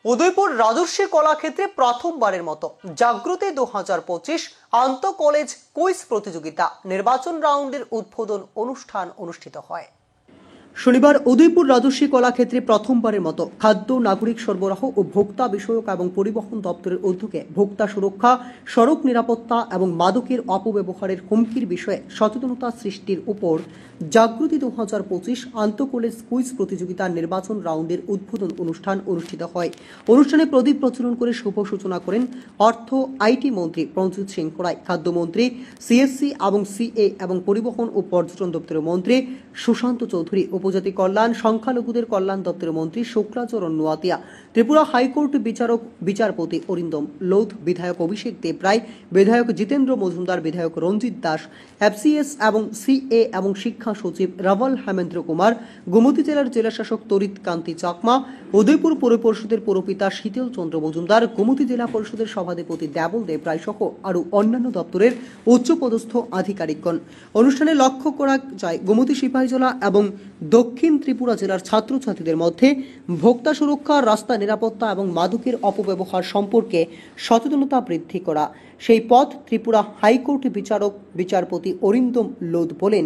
উদয়পুর রাজস্বী কলাক্ষেত্রে প্রথমবারের মতো জাগ্রতি 2025 আন্তঃ কলেজ কুইজ প্রতিযোগিতা নির্বাচন রাউন্ডের উদ্বোধন অনুষ্ঠান অনুষ্ঠিত হয়। শনিবার উদয়পুর রাজস্বী কলাক্ষেত্রে প্রথমবারের মতো খাদ্য, নাগরিক সরবরাহ ও ভোক্তা বিষয়ক এবং পরিবহন দপ্তরের উদ্যোগে ভোক্তা সুরক্ষা, সড়ক নিরাপত্তা এবং মাদকের অপব্যবহারের হুমকির বিষয়ে সচেতনতা সৃষ্টির উপর জাগ্রতি 2025 আন্তঃ কলেজ কুইজ প্রতিযোগিতার নির্বাচন রাউন্ডের উদ্বোধন অনুষ্ঠান অনুষ্ঠিত হয়। অনুষ্ঠানে প্রদীপ প্রজ্বলন করে শুভ সূচনা করেন অর্থ আইটি মন্ত্রী প্রণজিৎ সিং রায়, খাদ্যমন্ত্রী, সিএসসি এবং সিএ এবং পরিবহন ও পর্যটন দপ্তরের মন্ত্রী সুশান্ত চৌধুরী, উপজাতি কল্যাণ সংখ্যালঘুদের কল্যাণ দপ্তরের মন্ত্রী শুক্লাচরণ নোয়াতিয়া, ত্রিপুরা হাইকোর্ট বিচারপতি অরিন্দম লোধ, বিধায়ক অভিষেক দেব রায়, বিধায়ক জিতেন্দ্র মজুমদার, বিধায়ক রঞ্জিত দাস, এফসিএস এবং সিএ এবং শিক্ষা সচিব রাভাল হেমেন্দ্র কুমার, গোমতী জেলার জেলাশাসক তরিত কান্তি চাকমা, উদয়পুর পৌর পরিষদের পৌরপিতা শীতল চন্দ্র মজুমদার, গোমতী জেলা পরিষদের সভাধিপতি দেবল দেব রায় সহ আরও অন্যান্য দপ্তরের উচ্চপদস্থ আধিকারিকগণ। অনুষ্ঠানে লক্ষ্য করা যায় গোমতী সিপাহীজলা এবং দক্ষিণ ত্রিপুরা জেলার ছাত্রছাত্রীদের মধ্যে ভোক্তা সুরক্ষা, রাস্তা নিরাপত্তা এবং মাদকের অপব্যবহার সম্পর্কে সচেতনতা বৃদ্ধি করা। সেই পথ ত্রিপুরা হাইকোর্ট বিচারপতি অরিন্দম লোধ বলেন,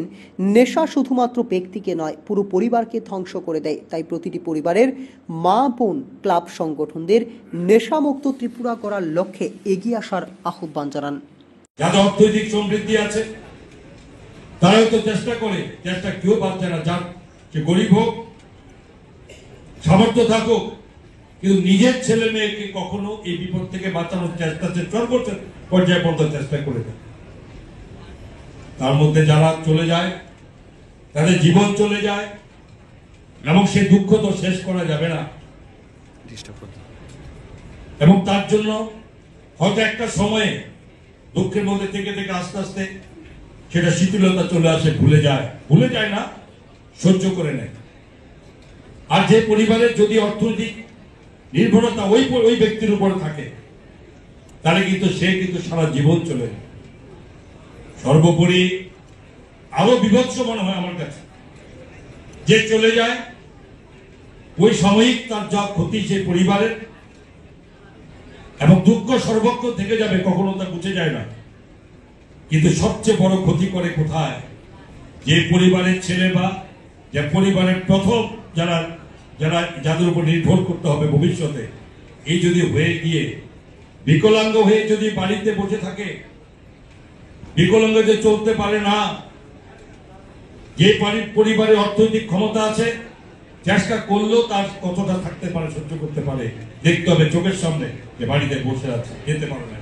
নেশা শুধুমাত্র ব্যক্তিকে নয়, পুরো পরিবারকে ধ্বংস করে দেয়। তাই প্রতিটি পরিবারের মা বোন ক্লাব সংগঠনদের নেশামুক্ত ত্রিপুরা করার লক্ষ্যে এগিয়ে আসার আহ্বান জানান। যাদের অর্থনৈতিক সমৃদ্ধি আছে তারাও তো চেষ্টা করে, চেষ্টা কেউ বাঁচছে না, যার সে গরিব হোক, সামর্থ্য থাকুক, কিন্তু নিজের ছেলে মেয়েকে কখনো এই বিপদ থেকে বাঁচানোর চেষ্টা সর্বোচ্চ পর্যায়ে পর্যন্ত চেষ্টা করে দেয়। তার মধ্যে যারা চলে যায়, তাদের জীবন চলে যায় এবং সে দুঃখ তো শেষ করা যাবে না, এবং তার জন্য হয়তো একটা সময়ে দুঃখের মধ্যে থেকে থেকে আস্তে আস্তে সেটা শিথিলতা চলে আসে, ভুলে যায় না, সহ্য করে নেয়। আর যে পরিবারের যদি অর্থনৈতিক নির্ভরতা ওই ব্যক্তির উপর থাকে, তাহলে সে সারা জীবন চলে যায়। সর্বোপরি আরো বিভৎস মনে হয় আমার কাছে, যে চলে যায় ওই সাময়িক তার যা ক্ষতি সেই পরিবারের এবং দুঃখ সর্বক্ষণ থেকে যাবে, কখনো তা বুঝে যায় না। কিন্তু সবচেয়ে বড় ক্ষতি করে কোথায়? যে পরিবারের ছেলে বা যে পরিবারের প্রথম যাদের উপর নির্ভর করতে হবে ভবিষ্যতে, এই যদি হয়ে গিয়ে বিকলাঙ্গ হয়ে যদি বাড়িতে বসে থাকে, বিকলাঙ্গ যে চলতে পারে না, যে পরিবারের অর্থনৈতিক ক্ষমতা আছে, চেষ্টা করলেও তার কতটা থাকতে পারে, সহ্য করতে পারে, দেখতে হবে চোখের সামনে যে বাড়িতে বসে আছে, যেতে পারে না।